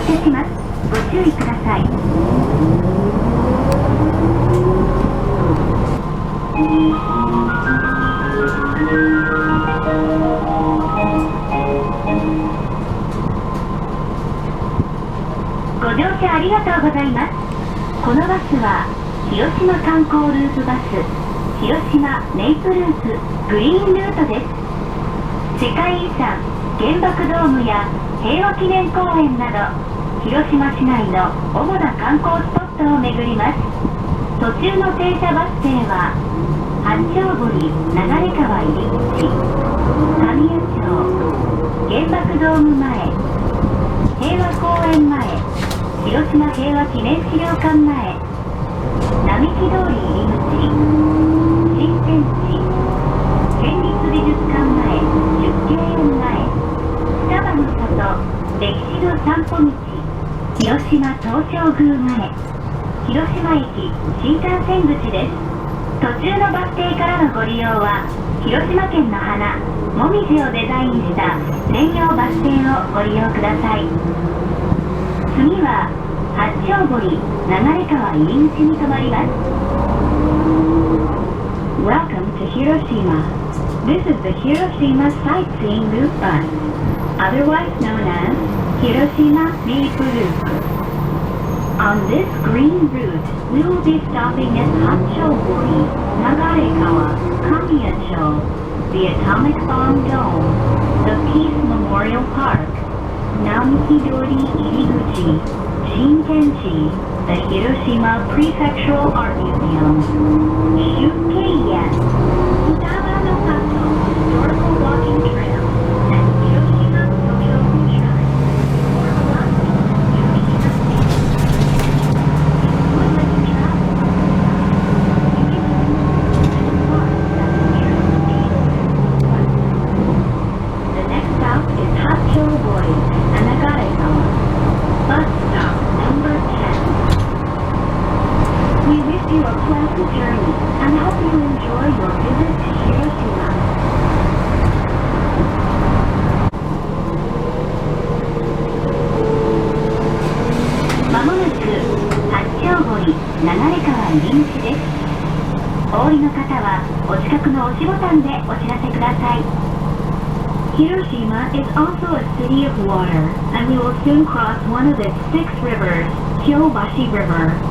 車します。ご注意ください。ご乗車ありがとうございます。このバスは広島観光ルートバス広島メイプルーツグリーンルートです。世界遺産原爆ドームや平和記念公園など広島市内の主な観光スポットを巡ります。途中の停車バス停は八丁堀流川入口、神谷町、原爆ドーム前、平和公園前、広島平和記念資料館前、並木通り入口、新天地、県立美術館前、出景園前、双葉の里、歴史の散歩道、広島東照宮前、広島駅新幹線口です。途中のバス停からのご利用は広島県の花もみじをデザインした専用バス停をご利用ください。次は八丁堀流川入り口に停まります。 Welcome to Hiroshima. This is the Hiroshima Sightseeing Route Bus, otherwise known as Hiroshima meぷる. On this green route, we will be stopping at Hachobori, Nagarekawa, Kamiyacho, the Atomic Bomb Dome, the Peace Memorial Park, Namikidori Iriguchi, Shintenchi, the Hiroshima Prefectural Art Museum, Shukkeiya, Futaba no Kato Historical Walking Trail, and Hiroshima Social Shrine. For a lot of Hiroshima State. And hope you enjoy your visit to Hiroshima. まもなく八丁堀流川入り口です。お降りの方はお近くの押しボタンでお知らせください。Hiroshima is also a city of water, and we will soon cross one of its 6 rivers, Kyobashi River.A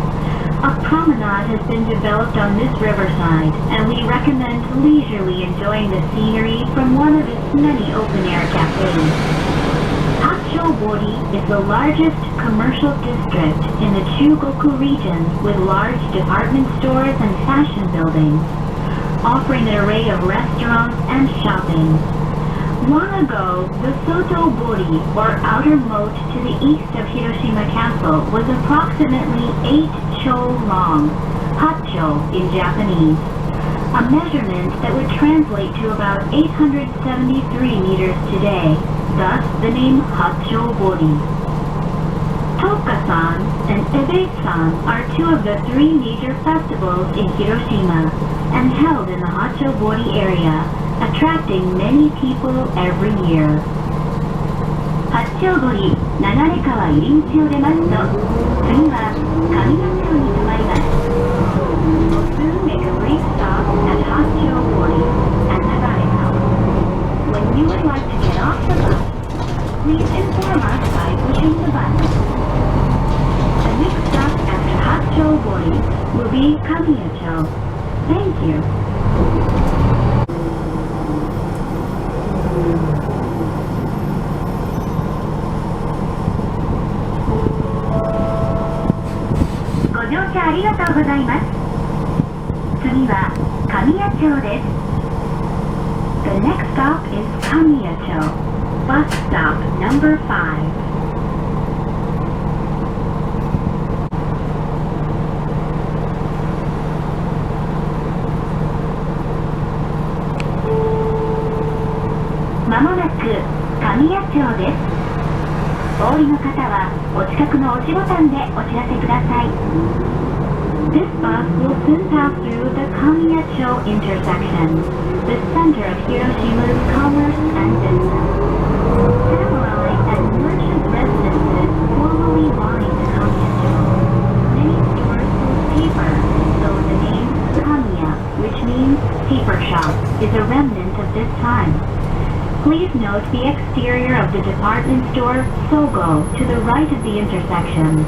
promenade has been developed on this riverside, and we recommend leisurely enjoying the scenery from one of its many open-air cafes. Hachobori is the largest commercial district in the Chugoku region with large department stores and fashion buildings, offering an array of restaurants and shopping. Long ago, the Sotobori, or outer moat to the east of Hiroshima Castle, was approximately 8 cho long, hacho in Japanese, a measurement that would translate to about 873 meters today, thus the name Hachobori. Tokasan and Ebe-san are 2 of the 3 major festivals in Hiroshima and held in the Hachobori area,attracting many people every year. 八丁堀流川入り口を出ますと、次は神谷町に停まります。We'll soon make a brief stop at Hachobori and Nagarekawa. When you would like to get off the bus, please inform us by pushing the button. The next stop after Hachobori will be Kamiyacho. Thank you.ご乗車ありがとうございます。次は神谷町です。The next stop is Kamiyacho, bus stop number 5. まもなく神谷町です。お降りの方はお近くの押しボタンでお知らせください。This bus will soon pass through the Kamiyacho intersection, the center of Hiroshima's commerce and business. Samurai and merchant residences formerly time. Please note the exterior of the department store Sogo to the right of the intersection.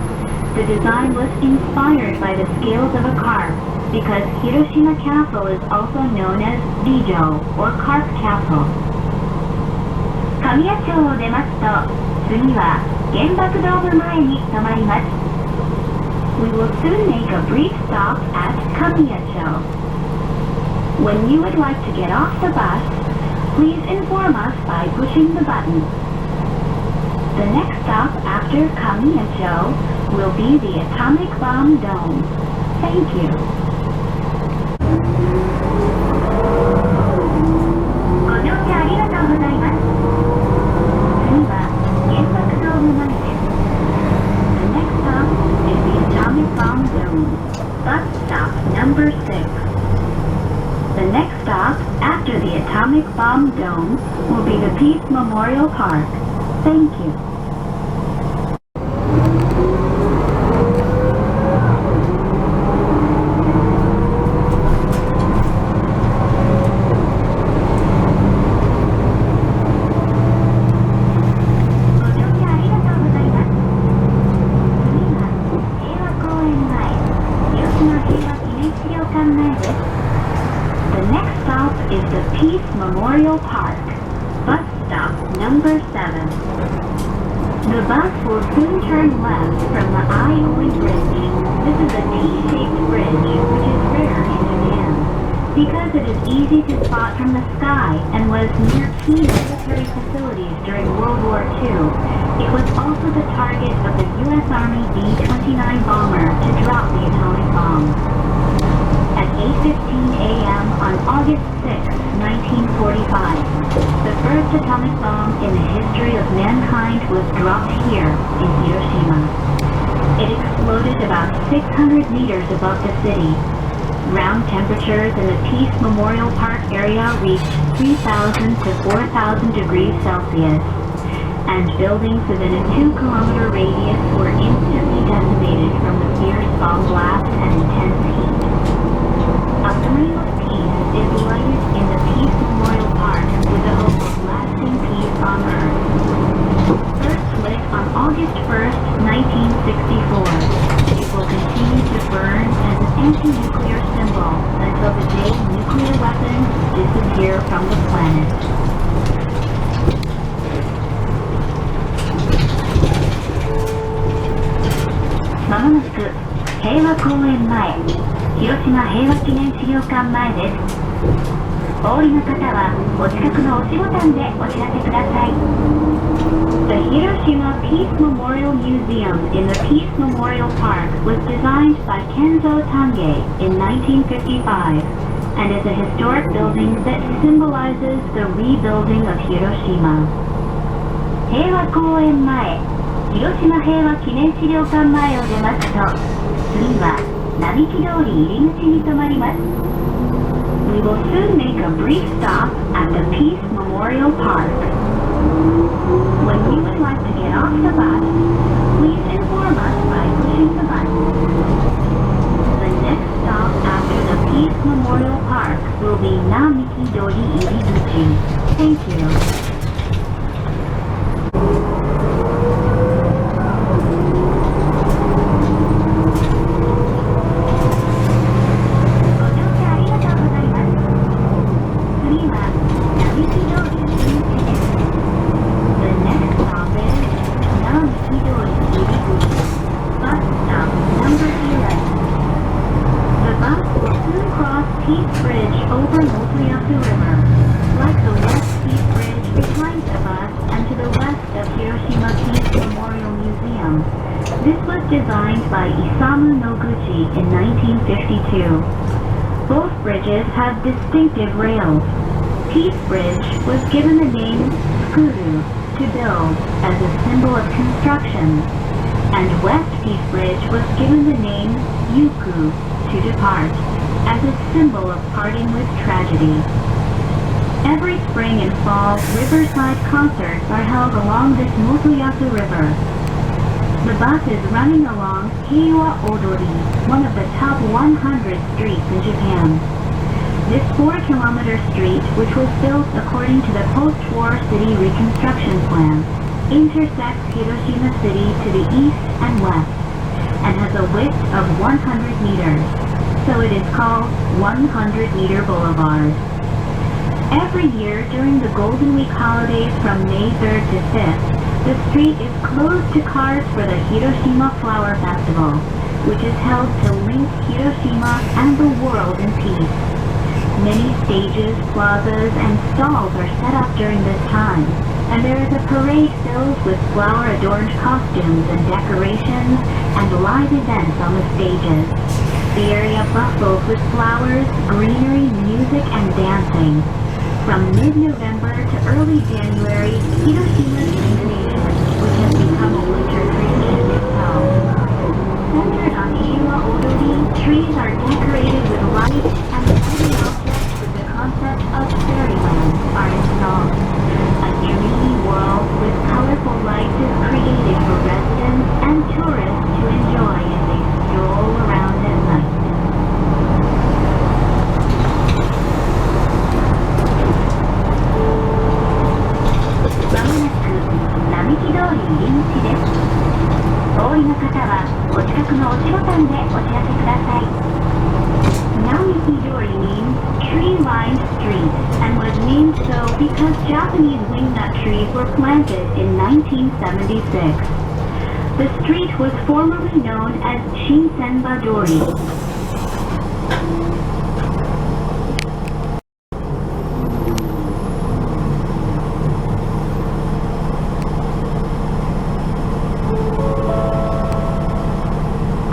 The design was inspired by the scales of a carp because Hiroshima Castle is also known as Dijo or Carp Castle. 神谷町を出ますと、次は原爆ドーム前に停まります。We will soon make a brief stop at Kamiyacho. When you would like to get off the bus, please inform us by pushing the button. The next stop after Kamiyacho will be the Atomic Bomb Dome. Thank you. ご乗車ありがとうございます。次は原爆ドーム前です。The next stop is the Atomic Bomb Dome. Bus stop number 6. The next stop after the Atomic Bomb Dome will be the Peace Memorial Park. Thank you. 600 meters above the city. Ground temperatures in the Peace Memorial Park area reached 3,000 to 4,000 degrees Celsius, and buildings within a 2-kilometer radius were instantly decimated from the fierce bomb blast and intense heat. A flame of peace is lighted in the Peace Memorial Park with the hope of lasting peace on Earth. First lit on August 1st, 1964. It will continue to burn as an anti-nuclear symbol until the day nuclear weapons disappear from the planet. まもなく平和公園前、広島平和記念資料館前です。お降りの方はお近くの押しボタンでお知らせください。The Hiroshima Peace Memorial Museum in the Peace Memorial Park was designed by Kenzo Tange in 1955 and is a historic building that symbolizes the rebuilding of Hiroshima. 平和公園前、広島平和記念資料館前を出ますと、次は並木通り入り口に停まります。We will soon make a brief stop at the Peace Memorial Park. When you would like to get off the bus, please inform us by pushing the button. The next stop after the Peace Memorial Park will be Namiki Dori Iriguchi. Thank you. in 1952. Both bridges have distinctive rails. Peace Bridge was given the name Fukuru to build as a symbol of construction, and West Peace Bridge was given the name Yuku to depart as a symbol of parting with tragedy. Every spring and fall, riverside concerts are held along this Motoyasu River. The bus is running along Heiwa Odori, one of the top 100 streets in Japan. This 4-kilometer street, which was built according to the post-war city reconstruction plan, intersects Hiroshima City to the east and west, and has a width of 100 meters, so it is called 100-meter Boulevard. Every year during the Golden Week holidays from May 3rd to 5th, the street is closed to cars for the Hiroshima Flower Festival, which is held to link Hiroshima and the world in peace. Many stages, plazas, and stalls are set up during this time, and there is a parade filled with flower-adorned costumes and decorations and live events on the stages. The area bustles with flowers, greenery, music, and dancing. From mid-November to early January, Hiroshima's illumination, which has become a winter tradition itself. Centered on Iwa Odori, trees are decorated with light and lighting objects with the concept of fairyland are installed. A dreamy world with colorful lights is created for residents and tourists to enjoy as they stroll around at night. まもなく並木通り入り口です。お降りの方はお近くの押しボタンでお知らせください。Namiki-dori means tree-lined street and was named so because Japanese wingnut trees were planted in 1976. The street was formerly known as Shinsenba-dori.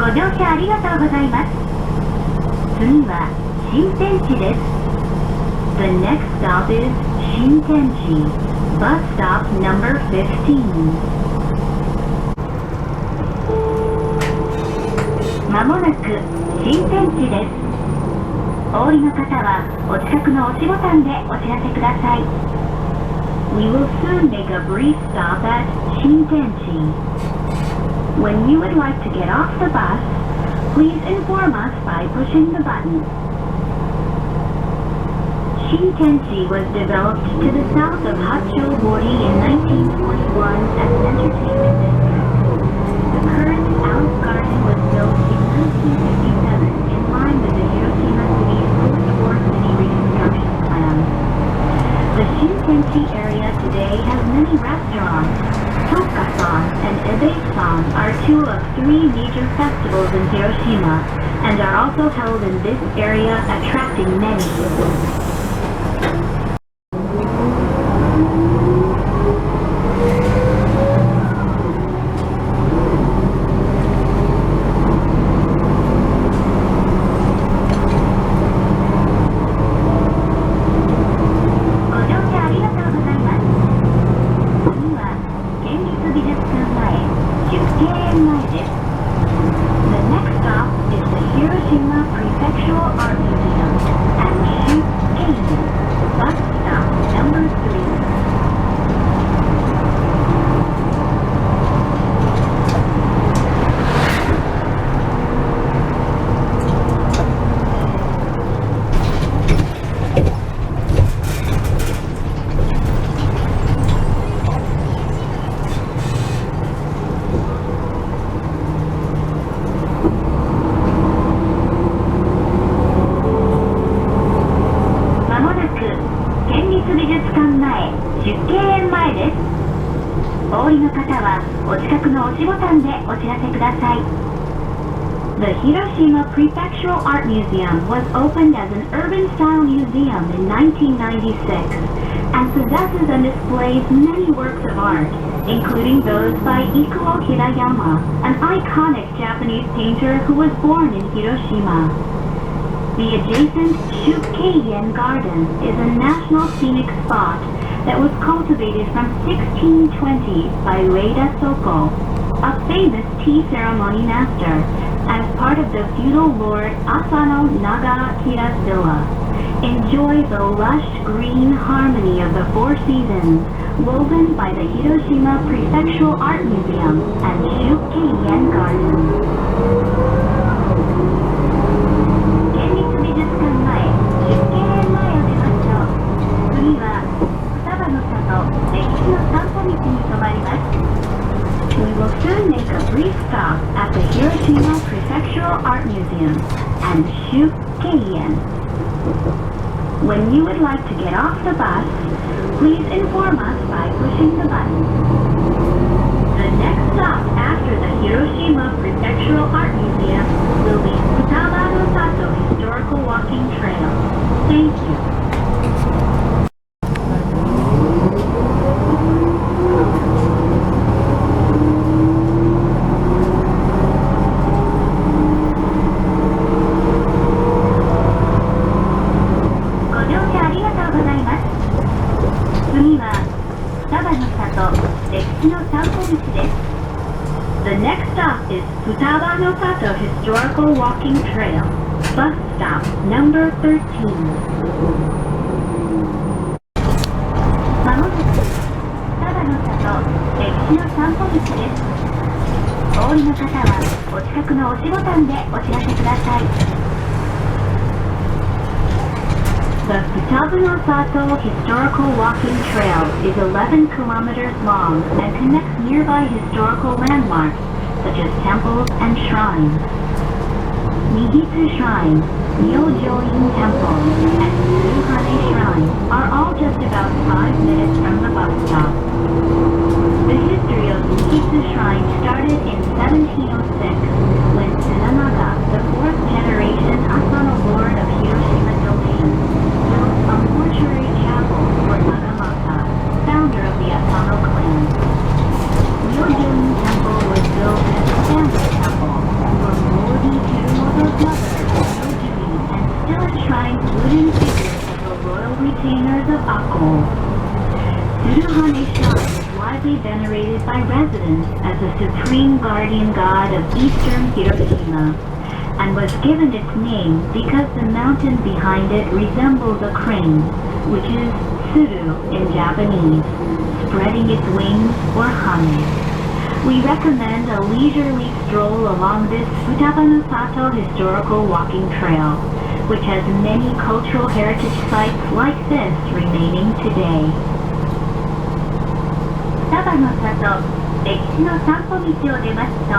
ご乗車ありがとうございます。次は新天地です。The next stop is Shintenchi, bus stop number 15. まもなく新天地です。お降りの方はお近くの押しボタンでお知らせください。We will soon make a brief stop at Shintenchi.When you would like to get off the bus, please inform us by pushing the button. Shintenchi was developed to the south of Hachō-Mori in 1941 as an entertainment district. The current Alice Garden was built in 1957 in line with the Hiroshima City's post-war city reconstruction plan. The Shintenchi area today has many restaurants.Tokka-san and Ebe-san are two of three major festivals in Hiroshima and are also held in this area, attracting many. お降りの方はお近くの押しボタンでお知らせください。The Hiroshima Prefectural Art Museum was opened as an urban-style museum in 1996 and possesses and displays many works of art, including those by Ikuo Hirayama, an iconic Japanese painter who was born in Hiroshima. The adjacent Shukkeien Garden is a national scenic spot that was cultivated from 1620 by Ueda Soko, a famous tea ceremony master, as part of the feudal lord Asano Nagaakira's villa. Enjoy the lush green harmony of the four seasons, woven by the Hiroshima Prefectural Art Museum and Shukkeien Garden. 県立美術館前、出景 soon make a brief stop at the Hiroshima Prefectural Art Museum and Shukeien. When you would like to get off the bus, please inform us by pushing the button. The next stop after the Hiroshima Prefectural Art Museum will be Futaba no Sato Historical Walking Trail. Thank you.次は双葉の里歴史の散歩道です。The next stop is Futaba no Sato Historical Walking Trail. Bus stop number 13. まもなく双葉の里歴史の散歩道です。お降りの方はお近くの押しボタンでお知らせください。The Futaba no Sato Historical Walking Trail is 11 kilometers long and connects nearby historical landmarks such as temples and shrines. Nigitsu Shrine, Myojo-in Temple, and Tsuruhane Shrine are all just about 5 minutes from the bus stop. The history of Nigitsu Shrine started in 1706 when Tsunanaga, the fourth generation Asano lord of Hiroshima domain, built a mortuary chapel for Nagamasa, founder of the Asano clan. Myojo-in Temple was built as a family temple for Lord Hiromoto's mother, Myojo-in, and still enshrines wooden figures of the royal retainers of Akko. Tsuruhane Shrine is widely venerated by residents as the supreme guardian god of eastern Hiroshima, and was given its name because the mountain behind it resembles a crane, which is tsuru in Japanese, spreading its wings or humming. We recommend a leisurely stroll along this Futaba no Sato historical walking trail, which has many cultural heritage sites like this remaining today. 双葉の里歴史の散歩道を出ますと、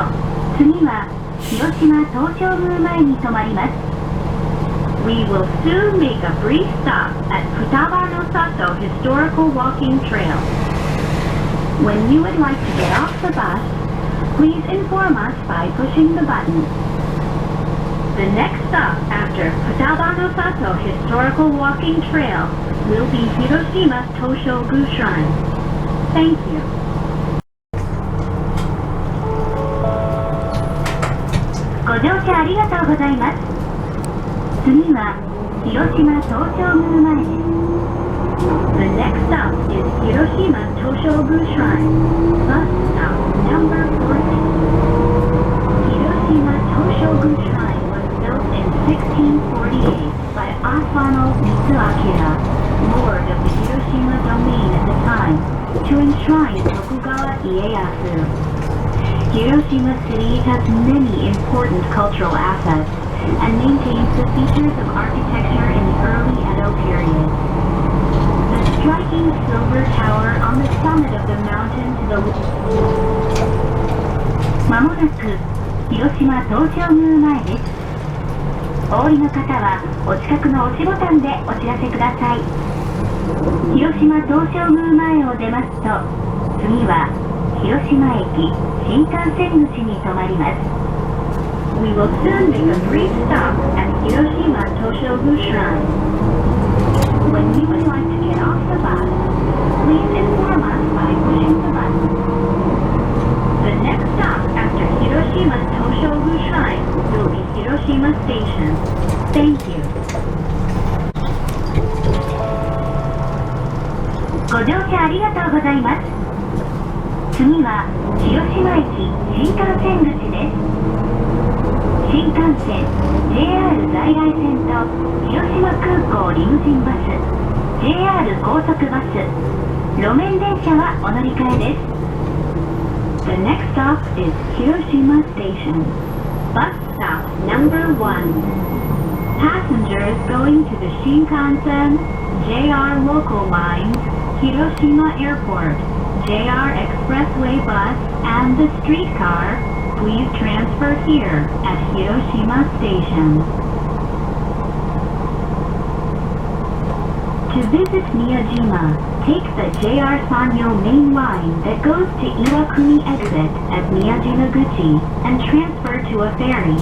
次は広島東照宮前に停まります。We will soon make a brief stop at Futaba no Sato Historical Walking Trail. When you would like to get off the bus, please inform us by pushing the button. The next stop after Futaba no Sato Historical Walking Trail will be Hiroshima Toshogu Shrine. Thank you.ご乗車ありがとうございます。次は広島東照宮前です。The next stop is Hiroshima Toshogu Shrine. Bus stop number 14. Hiroshima Toshogu Shrine was built in 1648 by Asano Mitsuakira, lord of the Hiroshima domain at the time, to enshrine Tokugawa Ieyasu.Hiroshima City has many important cultural assets and maintains the features of architecture in the early Edo period. The striking silver tower on the summit of the mountain to the まもなく広島東照宮前です。お降りの方はお近くの押しボタンでお知らせください。広島東照宮前を出ますと、次は広島駅新幹線口に停まります。We will soon make a brief stop at Hiroshima Toshogu Shrine. When you would like to get off the bus, please inform us by pushing the button. The next stop after Hiroshima Toshogu Shrine will be Hiroshima Station. Thank you. ご乗車ありがとうございます。次は広島駅新幹線口です。新幹線 JR 在来線と広島空港リムジンバス JR 高速バス路面電車はお乗り換えです。The next stop is Hiroshima Station. Bus stop number 1. Passengers going to the Shinkansen JR local lines Hiroshima Airport JR Expressway bus and the streetcar, please transfer here at Hiroshima Station. To visit Miyajima, take the JR Sanyo main line that goes to Iwakuni exit at Miyajima-guchi and transfer to a ferry.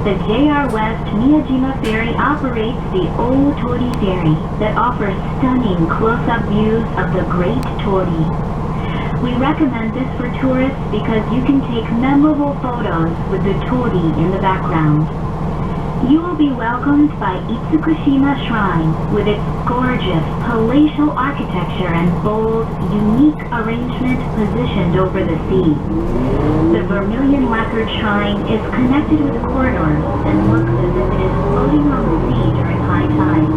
The JR West Miyajima Ferry operates the Old Tori Ferry that offers stunning close-up views of the Great Tori. We recommend this for tourists because you can take memorable photos with the Tori in the background. You will be welcomed by Itsukushima Shrine with its gorgeous palatial architecture and bold, unique arrangement positioned over the sea. The vermilion lacquered shrine is connected with corridors and looks as if it is floating on the sea during high tide.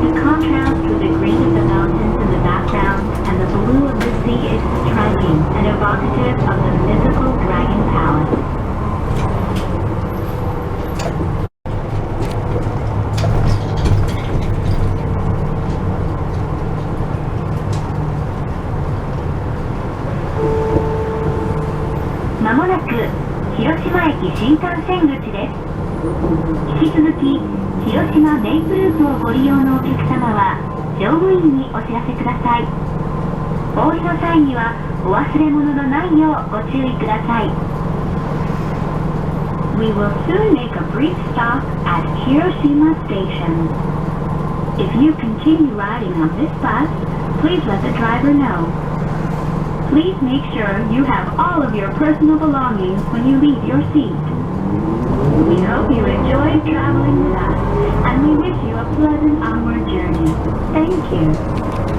The contrast with the green of the mountains in the background and the blue of the sea is striking and evocative of the mythical Dragon Palace. まもなく広島駅新幹線口です。引き続き広島メイプルートをご利用のお客様は乗務員にお知らせください。お降りの際にはお忘れ物のないようご注意ください。We will soon make a brief stop at Hiroshima Station. If you continue riding on this bus, please let the driver know. Please make sure you have all of your personal belongings when you leave your seat. We hope you enjoyed traveling with us, and we wish you a pleasant onward journey. Thank you.